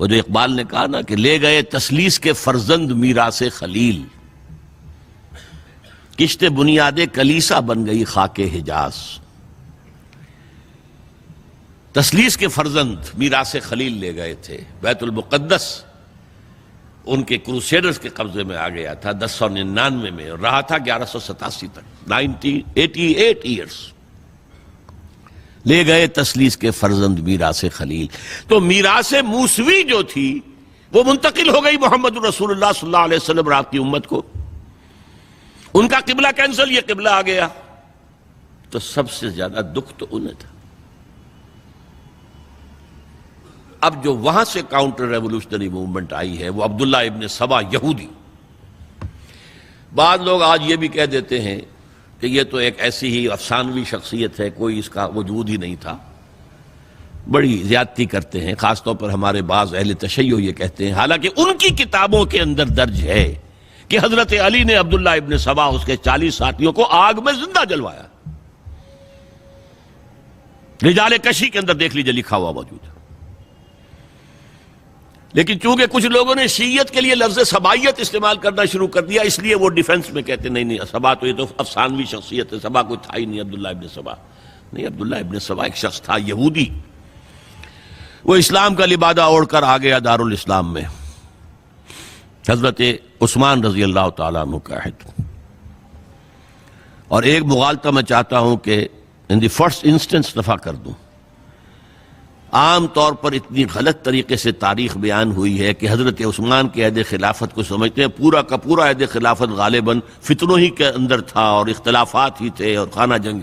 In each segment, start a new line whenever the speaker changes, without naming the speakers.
وہ جو اقبال نے کہا نا کہ لے گئے تسلیس کے فرزند میراث خلیل، کشت بنیاد کلیسا بن گئی خاک حجاز۔ تسلیس کے فرزند میراث خلیل لے گئے تھے، بیت المقدس ان کے کروسیڈرز کے قبضے میں آ گیا تھا 1099 میں، اور رہا تھا 1187 تک، 88 ایئرز۔ لے گئے تسلیس کے فرزند میراث خلیل، تو میراث موسوی جو تھی وہ منتقل ہو گئی محمد رسول اللہ صلی اللہ علیہ وسلم اور آپ کی امت کو۔ ان کا قبلہ کینسل، یہ قبلہ آ گیا، تو سب سے زیادہ دکھ تو انہیں تھا۔ اب جو وہاں سے کاؤنٹر ریولوشنری موومنٹ آئی ہے وہ عبداللہ ابن سبا یہودی۔ بعض لوگ آج یہ بھی کہہ دیتے ہیں کہ یہ تو ایک ایسی ہی افسانوی شخصیت ہے، کوئی اس کا وجود ہی نہیں تھا، بڑی زیادتی کرتے ہیں، خاص طور پر ہمارے بعض اہل تشیع یہ کہتے ہیں، حالانکہ ان کی کتابوں کے اندر درج ہے کہ حضرت علی نے عبداللہ ابن سبا اس کے 40 ساتھیوں کو آگ میں زندہ جلوایا۔ رجال کشی کے اندر دیکھ لیجیے لکھا ہوا موجود ہے۔ لیکن چونکہ کچھ لوگوں نے شیعت کے لیے لفظ سبائیت استعمال کرنا شروع کر دیا، اس لیے وہ ڈیفنس میں کہتے ہیں نہیں سبا تو یہ تو افسانوی شخصیت ہے، سبا کوئی تھا ہی نہیں عبداللہ ابن سبا۔ نہیں، عبداللہ ابن سبا ایک شخص تھا یہودی، وہ اسلام کا لبادہ اوڑھ کر آ گیا دارالاسلام میں، حضرت عثمان رضی اللہ تعالیٰ عنہ کا عہد۔ اور ایک مغالطہ میں چاہتا ہوں کہ ان دی فرسٹ انسٹنس دفع کر دوں۔ عام طور پر اتنی غلط طریقے سے تاریخ بیان ہوئی ہے کہ حضرت عثمان کے عہد خلافت کو سمجھتے ہیں پورا کا پورا عہد خلافت غالباً فتنوں ہی کے اندر تھا اور اختلافات ہی تھے اور خانہ جنگ۔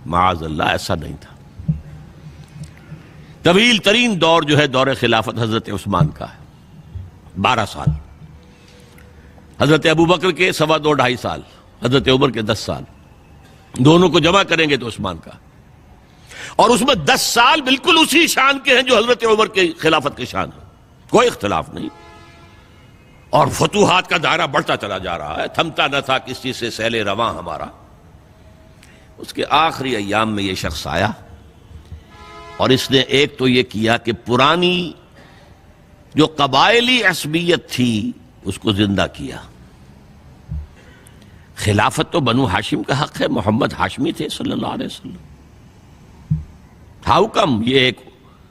معاذ اللہ، ایسا نہیں تھا۔ طویل ترین دور جو ہے دور خلافت حضرت عثمان کا ہے، 12 سال۔ حضرت ابوبکر کے 2.5 سال، حضرت عمر کے 10 سال، دونوں کو جمع کریں گے تو عثمان کا، اور اس میں 10 سال بالکل اسی شان کے ہیں جو حضرت عمر کے خلافت کے شان ہے، کوئی اختلاف نہیں۔ اور فتوحات کا دائرہ بڑھتا چلا جا رہا ہے، تھمتا نہ تھا کسی سے سیل رواں ہمارا۔ اس کے آخری ایام میں یہ شخص آیا اور اس نے ایک تو یہ کیا کہ پرانی جو قبائلی عصبیت تھی اس کو زندہ کیا۔ خلافت تو بنو ہاشم کا حق ہے، محمد ہاشمی تھے صلی اللہ علیہ وسلم۔ ہاؤ کم یہ ایک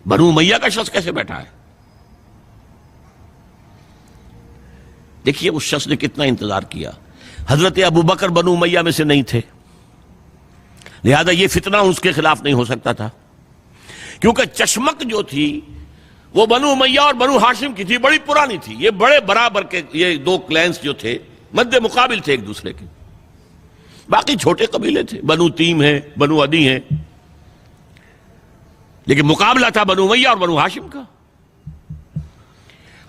بنو امیہ کا شخص کیسے بیٹھا ہے؟ دیکھیے اس شخص نے کتنا انتظار کیا۔ حضرت ابوبکر بنو امیہ میں سے نہیں تھے، لہذا یہ فتنہ اس کے خلاف نہیں ہو سکتا تھا، کیونکہ چشمک جو تھی وہ بنو امیہ اور بنو ہاشم کی تھی، بڑی پرانی تھی۔ یہ بڑے برابر کے یہ دو کلینز جو تھے مد مقابل تھے ایک دوسرے کے، باقی چھوٹے قبیلے تھے، بنو تیم ہیں، بنو عدی ہیں، لیکن مقابلہ تھا بنو امیہ اور بنو ہاشم کا۔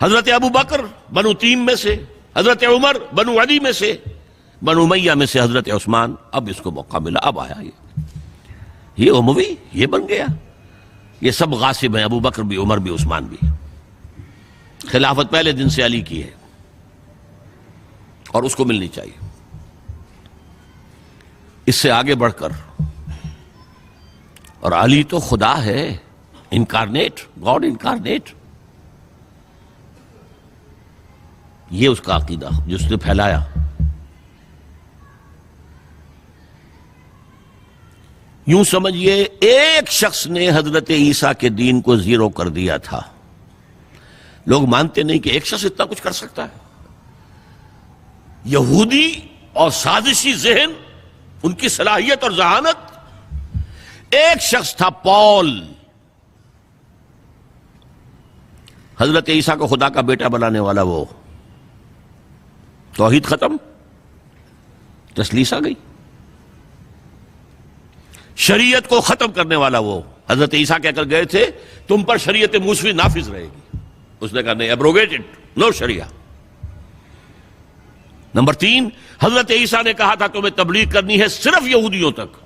حضرت ابوبکر بنو تیم میں سے، حضرت عمر بنو عدی میں سے، بنو امیہ میں سے حضرت عثمان۔ اب اس کو موقع ملا، اب آیا یہ اموی، یہ بن گیا۔ یہ سب غاصب ہیں، ابوبکر بھی، عمر بھی، عثمان بھی۔ خلافت پہلے دن سے علی کی ہے اور اس کو ملنی چاہیے۔ اس سے آگے بڑھ کر، اور علی تو خدا ہے، انکارنیٹ، گاڈ انکارنیٹ، یہ اس کا عقیدہ جس نے پھیلایا۔ یوں سمجھئے ایک شخص نے حضرت عیسیٰ کے دین کو زیرو کر دیا تھا۔ لوگ مانتے نہیں کہ ایک شخص اتنا کچھ کر سکتا ہے۔ یہودی اور سازشی ذہن، ان کی صلاحیت اور ذہانت۔ ایک شخص تھا پال، حضرت عیسیٰ کو خدا کا بیٹا بنانے والا، وہ توحید ختم، تسلیس آ گئی۔ شریعت کو ختم کرنے والا وہ حضرت عیسیٰ کہہ کر گئے تھے تم پر شریعت موسوی نافذ رہے گی، اس نے کہا نہیں، ایبروگیٹڈ، نو شریعہ۔ نمبر 3، حضرت عیسیٰ نے کہا تھا تمہیں تبلیغ کرنی ہے صرف یہودیوں تک۔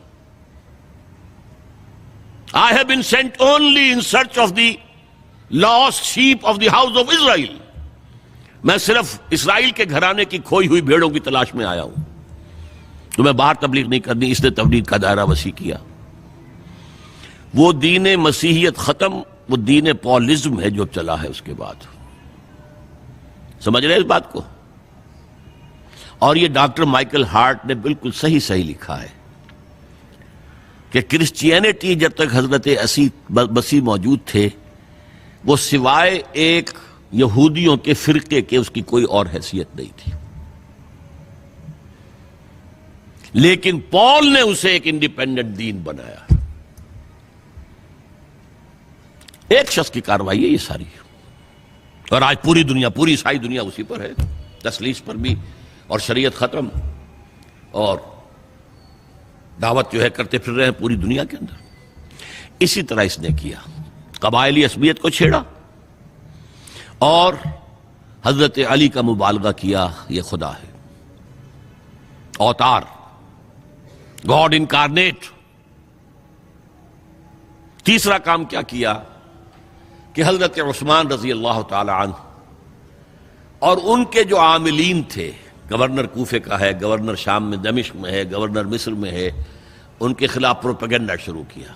I have been sent only in search of the lost sheep of the house of Israel۔ میں صرف اسرائیل کے گھرانے کی کھوئی ہوئی بھیڑوں کی تلاش میں آیا ہوں، تمہیں باہر تبلیغ نہیں کرنی۔ اس نے تبلیغ کا دائرہ وسیع کیا۔ وہ دین مسیحیت ختم، وہ دین پالزم ہے جو چلا ہے اس کے بعد۔ سمجھ رہے ہیں اس بات کو؟ اور یہ ڈاکٹر مائیکل ہارٹ نے بالکل صحیح لکھا ہے کہ کرسچینٹی جب تک حضرت مسیح موجود تھے وہ سوائے ایک یہودیوں کے فرقے کے اس کی کوئی اور حیثیت نہیں تھی، لیکن پال نے اسے ایک انڈیپینڈنٹ دین بنایا۔ ایک شخص کی کارروائی ہے یہ ساری، اور آج پوری دنیا، پوری عیسائی دنیا اسی پر ہے، تسلیس پر بھی، اور شریعت ختم، اور دعوت جو ہے کرتے پھر رہے ہیں پوری دنیا کے اندر۔ اسی طرح اس نے کیا، قبائلی عصبیت کو چھیڑا اور حضرت علی کا مبالغہ کیا یہ خدا ہے، اوتار، گاڈ انکارنیٹ۔ تیسرا کام کیا کیا کہ حضرت عثمان رضی اللہ تعالی عنہ اور ان کے جو عاملین تھے، گورنر کوفے کا ہے، گورنر شام میں دمشق میں ہے، گورنر مصر میں ہے، ان کے خلاف پروپیگنڈا شروع کیا۔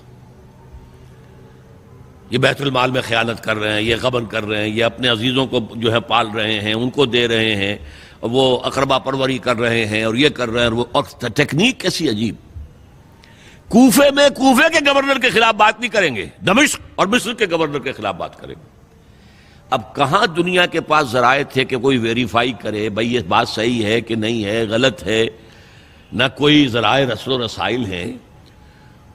یہ بیت المال میں خیانت کر رہے ہیں، یہ غبن کر رہے ہیں، یہ اپنے عزیزوں کو جو ہے پال رہے ہیں، ان کو دے رہے ہیں، وہ اقربا پروری کر رہے ہیں، اور یہ کر رہے ہیں، اور ٹیکنیک کیسی عجیب۔ کوفے میں کوفے کے گورنر کے خلاف بات نہیں کریں گے، دمشق اور مصر کے گورنر کے خلاف بات کریں گے۔ اب کہاں دنیا کے پاس ذرائع تھے کہ کوئی ویریفائی کرے بھئی یہ بات صحیح ہے کہ نہیں ہے، غلط ہے، نہ کوئی ذرائع رسل و رسائل ہیں۔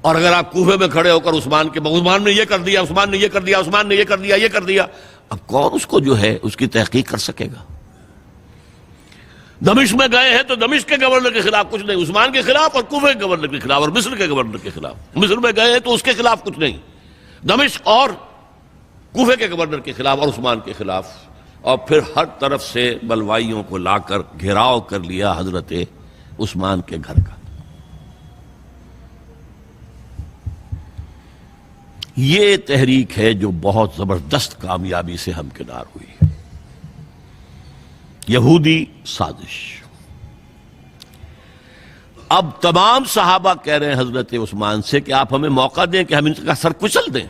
اور اگر آپ کوفے میں کھڑے ہو کر عثمان نے یہ کر دیا، عثمان نے یہ کر دیا، عثمان نے یہ کر دیا، یہ کر دیا، اب کون اس کو جو ہے اس کی تحقیق کر سکے گا؟ دمشق میں گئے ہیں تو دمشق کے گورنر کے خلاف کچھ نہیں، عثمان کے خلاف، اور کوفے کے گورنر کے خلاف، اور مصر کے گورنر کے خلاف۔ مصر میں گئے ہیں تو اس کے خلاف کچھ نہیں، دمشق اور کوفے کے گورنر کے خلاف اور عثمان کے خلاف، اور پھر ہر طرف سے بلوائیوں کو لا کر گھیراؤ کر لیا حضرت عثمان کے گھر کا۔ یہ تحریک ہے جو بہت زبردست کامیابی سے ہمکنار ہوئی، یہودی سازش۔ اب تمام صحابہ کہہ رہے ہیں حضرت عثمان سے کہ آپ ہمیں موقع دیں کہ ہم ان کا سر کچل دیں۔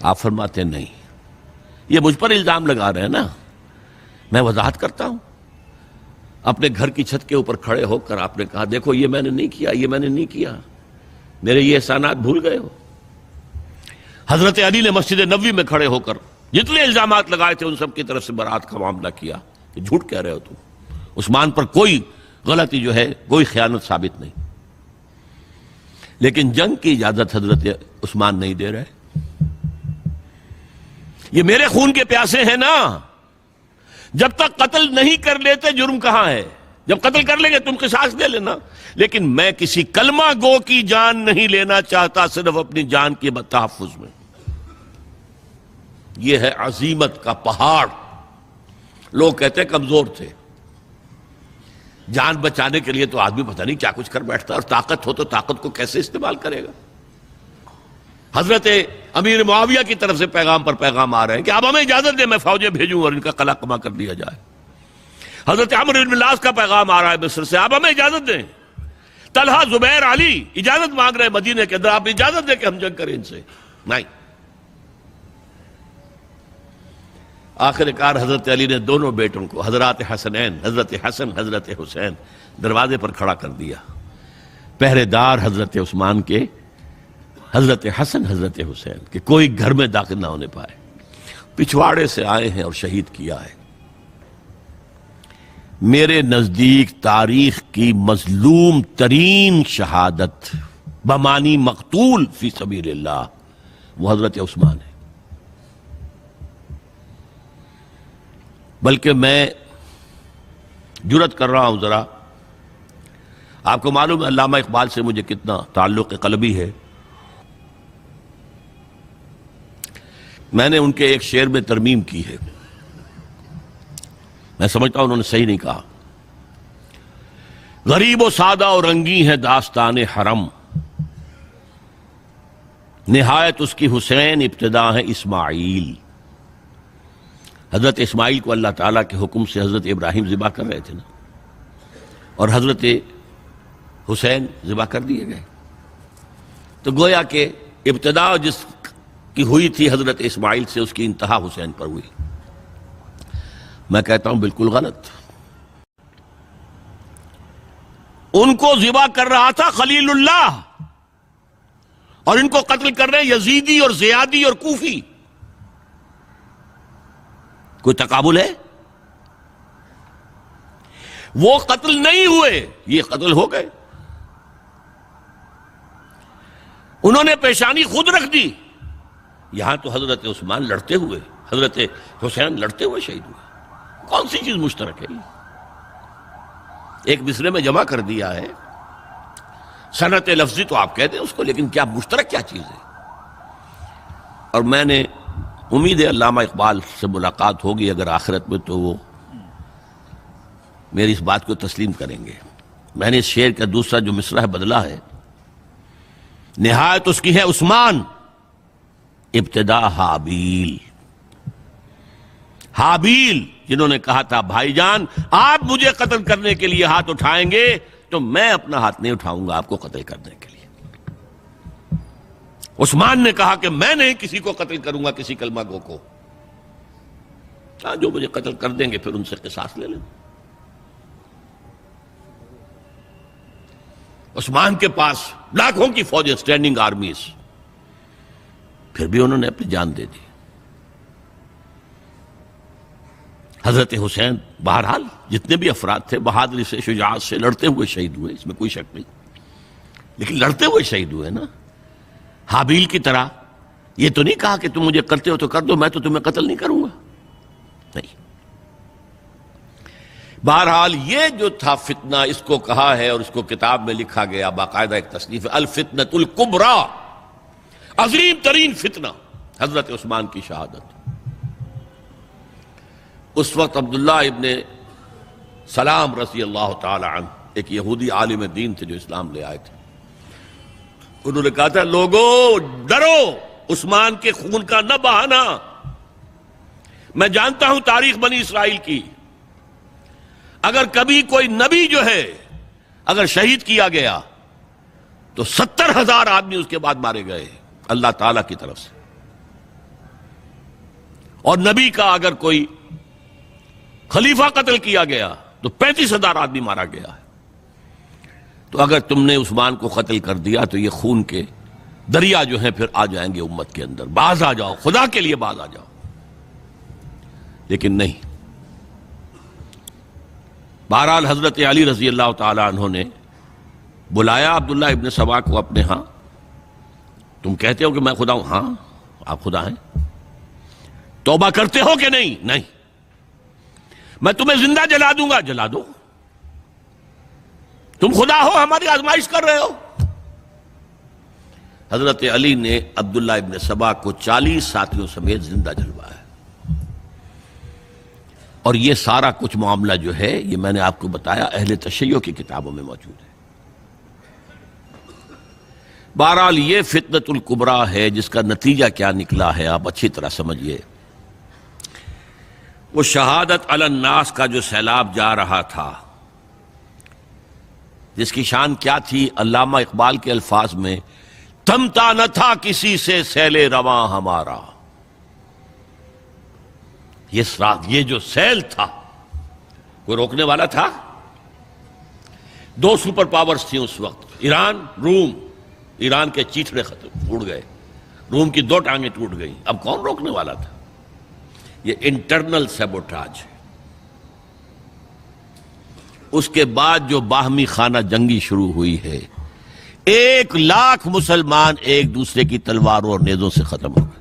آپ فرماتے ہیں نہیں، یہ مجھ پر الزام لگا رہے ہیں نا، میں وضاحت کرتا ہوں۔ اپنے گھر کی چھت کے اوپر کھڑے ہو کر آپ نے کہا دیکھو یہ میں نے نہیں کیا، یہ میں نے نہیں کیا، میرے یہ احسانات بھول گئے ہو۔ حضرت علی نے مسجد نبوی میں کھڑے ہو کر جتنے الزامات لگائے تھے ان سب کی طرف سے برات کا معاملہ کیا کہ جھوٹ کہہ رہے ہو تم، عثمان پر کوئی غلطی جو ہے، کوئی خیانت ثابت نہیں۔ لیکن جنگ کی اجازت حضرت عثمان نہیں دے رہے۔ یہ میرے خون کے پیاسے ہیں نا، جب تک قتل نہیں کر لیتے جرم کہاں ہے؟ جب قتل کر لیں گے تم قصاص دے لینا، لیکن میں کسی کلمہ گو کی جان نہیں لینا چاہتا، صرف اپنی جان کے تحفظ میں۔ یہ ہے عزیمت کا پہاڑ۔ لوگ کہتے ہیں کمزور تھے، جان بچانے کے لیے تو آدمی پتہ نہیں کیا کچھ کر بیٹھتا، اور طاقت ہو تو طاقت کو کیسے استعمال کرے گا۔ حضرت امیر معاویہ کی طرف سے پیغام پر پیغام آ رہے ہیں کہ آپ ہمیں اجازت دیں میں فوجیں بھیجوں اور ان کا قلع کما کر دیا جائے۔ حضرت عمرو بن العاص کا پیغام آ رہا ہے مصر سے، آپ ہمیں اجازت دیں۔ طلحہ، زبیر، علی اجازت مانگ رہے ہیں مدینے کے اندر، آپ اجازت دیں کہ ہم جنگ کریں ان سے۔ نہیں۔ آخر کار حضرت علی نے دونوں بیٹوں کو، حضرات حسنین، حضرت حسن، حضرت حسین، دروازے پر کھڑا کر دیا۔ پہرے دار حضرت عثمان کے، حضرت حسن، حضرت حسین کہ کوئی گھر میں داخل نہ ہونے پائے۔ پچھواڑے سے آئے ہیں اور شہید کیا ہے۔ میرے نزدیک تاریخ کی مظلوم ترین شہادت بمانی مقتول فی سبیل اللہ وہ حضرت عثمان ہے۔ بلکہ میں جرات کر رہا ہوں ذرا، آپ کو معلوم ہے علامہ اقبال سے مجھے کتنا تعلق قلبی ہے۔ میں نے ان کے ایک شعر میں ترمیم کی ہے، میں سمجھتا ہوں انہوں نے صحیح نہیں کہا۔ غریب و سادہ اور رنگی ہے داستان حرم، نہایت اس کی حسین، ابتدا ہے اسماعیل۔ حضرت اسماعیل کو اللہ تعالیٰ کے حکم سے حضرت ابراہیم ذبح کر رہے تھے نا، اور حضرت حسین ذبح کر دیے گئے، تو گویا کہ ابتدا جس کی ہوئی تھی حضرت اسماعیل سے، اس کی انتہا حسین پر ہوئی۔ میں کہتا ہوں بالکل غلط. ان کو ذبح کر رہا تھا خلیل اللہ، اور ان کو قتل کر رہے یزیدی اور زیادی اور کوفی. کوئی تقابل ہے؟ وہ قتل نہیں ہوئے، یہ قتل ہو گئے. انہوں نے پیشانی خود رکھ دی. یہاں تو حضرت عثمان لڑتے ہوئے، حضرت حسین لڑتے ہوئے شہید ہوئے. کون سی چیز مشترک ہے؟ ایک مصرے میں جمع کر دیا ہے. صنعت لفظی تو آپ کہتے ہیں اس کو، لیکن کیا مشترک کیا چیز ہے؟ اور میں نے امید ہے علامہ اقبال سے ملاقات ہوگی اگر آخرت میں، تو وہ میری اس بات کو تسلیم کریں گے. میں نے اس شعر کا دوسرا جو مصرع ہے بدلا ہے. نہایت اس کی ہے عثمان، ابتدا حابیل. حابیل جنہوں نے کہا تھا بھائی جان آپ مجھے قتل کرنے کے لیے ہاتھ اٹھائیں گے تو میں اپنا ہاتھ نہیں اٹھاؤں گا آپ کو قتل کرنے کے لیے. عثمان نے کہا کہ میں نہیں کسی کو قتل کروں گا، کسی کلمہ گو کو. جو مجھے قتل کر دیں گے پھر ان سے قصاص لے لیں. عثمان کے پاس لاکھوں کی فوجیں، اسٹینڈنگ آرمیز، پھر بھی انہوں نے اپنی جان دے دی. حضرت حسین بہرحال جتنے بھی افراد تھے بہادری سے، شجاعت سے لڑتے ہوئے شہید ہوئے، اس میں کوئی شک نہیں. لیکن لڑتے ہوئے شہید ہوئے نا، حابیل کی طرح. یہ تو نہیں کہا کہ تم مجھے کرتے ہو تو کر دو، میں تو تمہیں قتل نہیں کروں گا. نہیں. بہرحال یہ جو تھا فتنہ، اس کو کہا ہے اور اس کو کتاب میں لکھا گیا، باقاعدہ ایک تصنیف ہے، الفتنۃ الکبریٰ، عظیم ترین فتنہ، حضرت عثمان کی شہادت. اس وقت عبداللہ ابن سلام رضی اللہ تعالی عنہ ایک یہودی عالم دین تھے جو اسلام لے آئے تھے. انہوں نے کہا تھا لوگو ڈرو، عثمان کے خون کا نہ بہانا. میں جانتا ہوں تاریخ بنی اسرائیل کی، اگر کبھی کوئی نبی جو ہے اگر شہید کیا گیا تو 70,000 آدمی اس کے بعد مارے گئے اللہ تعالیٰ کی طرف سے. اور نبی کا اگر کوئی خلیفہ قتل کیا گیا تو 35,000 آدمی مارا گیا ہے. تو اگر تم نے عثمان کو قتل کر دیا تو یہ خون کے دریا جو ہیں پھر آ جائیں گے امت کے اندر. باز آ جاؤ، خدا کے لیے باز آ جاؤ. لیکن نہیں. بہرحال حضرت علی رضی اللہ تعالی عنہ نے بلایا عبداللہ ابن سبا کو اپنے ہاں. تم کہتے ہو کہ میں خدا ہوں؟ ہاں آپ خدا ہیں. توبہ کرتے ہو کہ نہیں؟ نہیں. میں تمہیں زندہ جلا دوں گا. جلا دو. تم خدا ہو، ہماری آزمائش کر رہے ہو. حضرت علی نے عبداللہ ابن سبا کو 40 ساتھیوں سمیت زندہ جلوایا. اور یہ سارا کچھ معاملہ جو ہے یہ میں نے آپ کو بتایا اہل تشیع کی کتابوں میں موجود ہے. بہرحال یہ فتنۃ الکبریٰ ہے جس کا نتیجہ کیا نکلا ہے آپ اچھی طرح سمجھیے. وہ شہادت علی الناس کا جو سیلاب جا رہا تھا، جس کی شان کیا تھی، علامہ اقبال کے الفاظ میں تھمتا نہ تھا کسی سے سیل رواں ہمارا. یہ جو سیل تھا کوئی روکنے والا تھا؟ 2 سپر پاورز تھیں اس وقت، ایران، روم. ایران کے چیتڑے ٹوٹ گئے، روم کی 2 ٹانگیں ٹوٹ گئیں. اب کون روکنے والا تھا؟ یہ انٹرنل سیبوٹاج ہے. اس کے بعد جو باہمی خانہ جنگی شروع ہوئی ہے، 1 لاکھ مسلمان ایک دوسرے کی تلواروں اور نیزوں سے ختم ہو گئے.